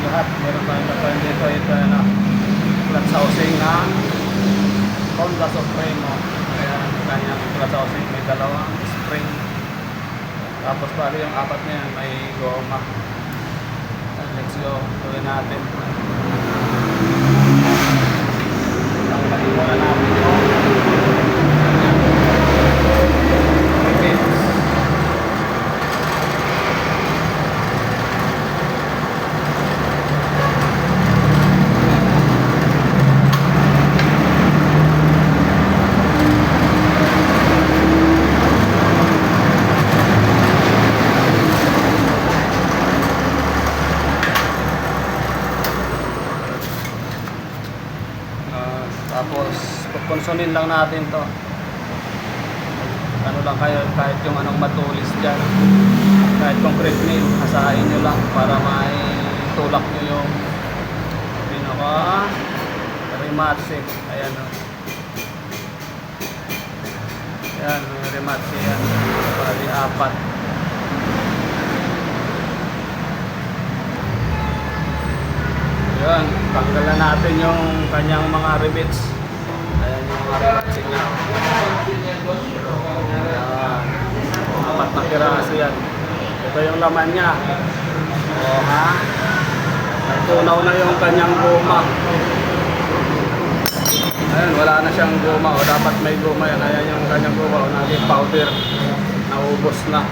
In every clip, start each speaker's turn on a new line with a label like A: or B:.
A: lahat. Meron tayong laban dito. Ito na clutch housing ng Honda Supremo. Ayan, kanyang clutch housing. May dalawang spring. Tapos pali yung apat na yan, may goma. Let's go. Tuloy natin. Tanggalin muna natin yung rivets. Tapos pagkonsumin lang natin to. Ano lang kayo, kahit yung anong matulis dyan, kahit concrete nail, asahin nyo lang para may tulak nyo yung pinaka rematse. Ayan o. Ayan, yung rematse yan. Bali apat. Ayan, tanggalan natin yung kanyang mga rivets. Ayan yung mga rivets niya. Ayan. Apat na piraso yan. Ito yung laman niya. O ha? Nagtunaw na yung kanyang goma. Ayan, wala na siyang goma. O dapat may goma yan. Ayan yung kanyang goma. O naging powder. Naubos na.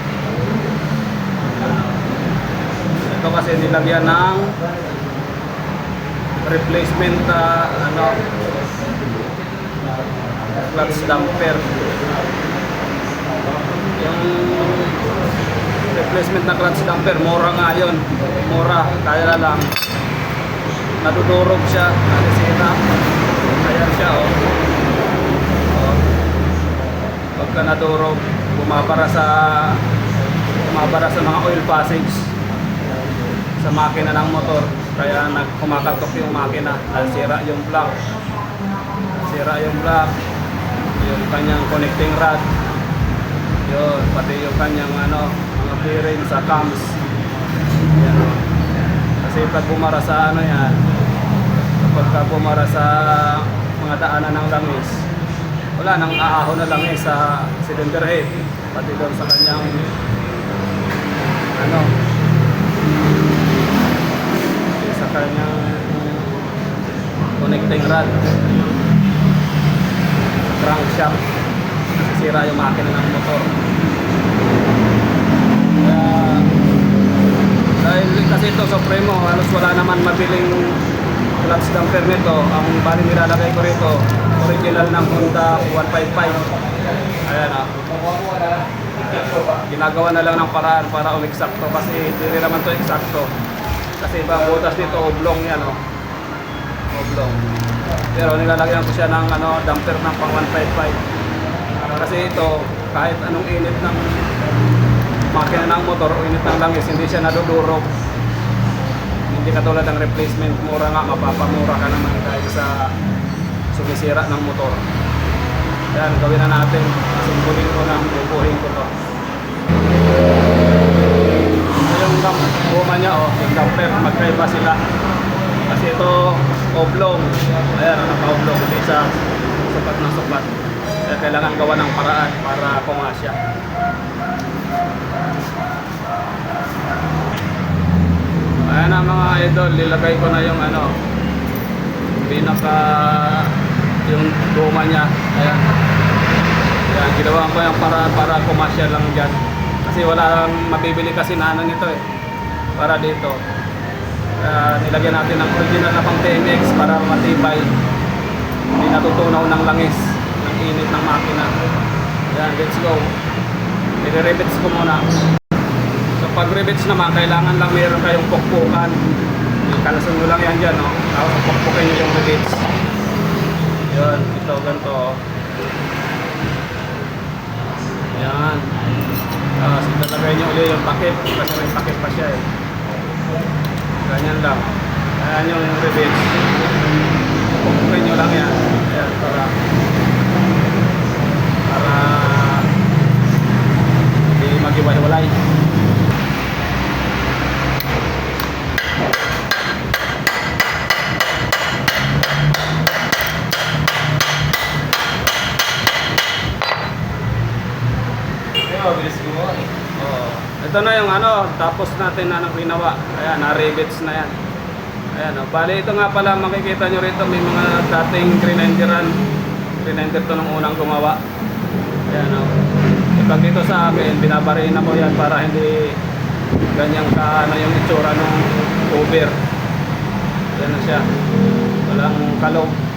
A: Ito kasi nilagyan ng replacement clutch damper. Yung replacement na clutch damper, mura nga yun. Mura, kaya lang nadudurog siya, nasisira. Ayan siya pagka nadurog, bumabara sa mga oil passage sa makina ng motor. Kaya kumakatok yung makina, nasira yung block. Yung kanyang connecting rod. Yun, pati yung kanyang mga bearing sa cams. Yan. Kasi pag bumara sa yan, kapag bumara sa mga daanan ng langis, wala nang aahon na langis sa cylinder head. Pati doon sa kanyang sa kanyang connecting rod, crankshaft, nasisira yung makina ng motor. Dahil kasi ito Supremo, halos wala naman mabiling clutch damper nito. Ang bali nilalagay ko rito, original ng Honda 155. Ayan ginagawa na lang ng paraan para umeksakto, kasi hindi naman to eksakto. Kasi ibang butas dito, oblong yan oblong. Pero nilalagyan ko siya ng damper ng pang 155. Kasi ito, kahit anong init ng makina ng motor o init ng langis, hindi siya nadudurog. Hindi katulad ng replacement, mura nga, mapapamura ka naman dahil sa sumisira ng motor. Yan, gawin na natin. Simbulin ko na, bubuhin ko to. Yung goma niya, yung damper, magkaiba sila. Kasi ito, oblong. Ayan, naka-oblong. Hindi siya sukat na sukat. Kaya kailangan gawa ng paraan para pumasya. Ayan na mga idol, nilagay ko na yung yung goma niya. Ayan. Ayan, ginawa ko yung para pumasya lang dyan. Kasi wala mabibili kasi na nito para dito. Nilagyan natin ng original na pang TMX para matibay. Hindi natutunaw ng langis, ng init ng makina. Ayan, let's go. I-rivets ko muna. So pag rivets naman, kailangan lang meron kayong pukpukan. Kalasun mo lang yan dyan, tapos pukpukin nyo yung rivets. Yun, ito, ganito. Ayan. Tapos italagay nyo ulit yung takip, kasi may takip pa siya ganyan lang. Ayan yung rivets. Pukpukin nyo lang yan. Ayan, para hindi mag-iwa-iwalay.
B: mabilis gumawa eh.
A: Oo. Ito na yung ano, tapos natin na ginawa. Ayan, na-rivets na yan. Ayan, oh. Bali, ito nga pala, makikita nyo rito, may mga dating grinenderan. Grinder to nung unang gumawa. Ayan, oh. Pag dito sa amin, binabarin na ko yan para hindi ganyang ka, ano yung itsura ng cover. Ayan na siya. Walang kalog.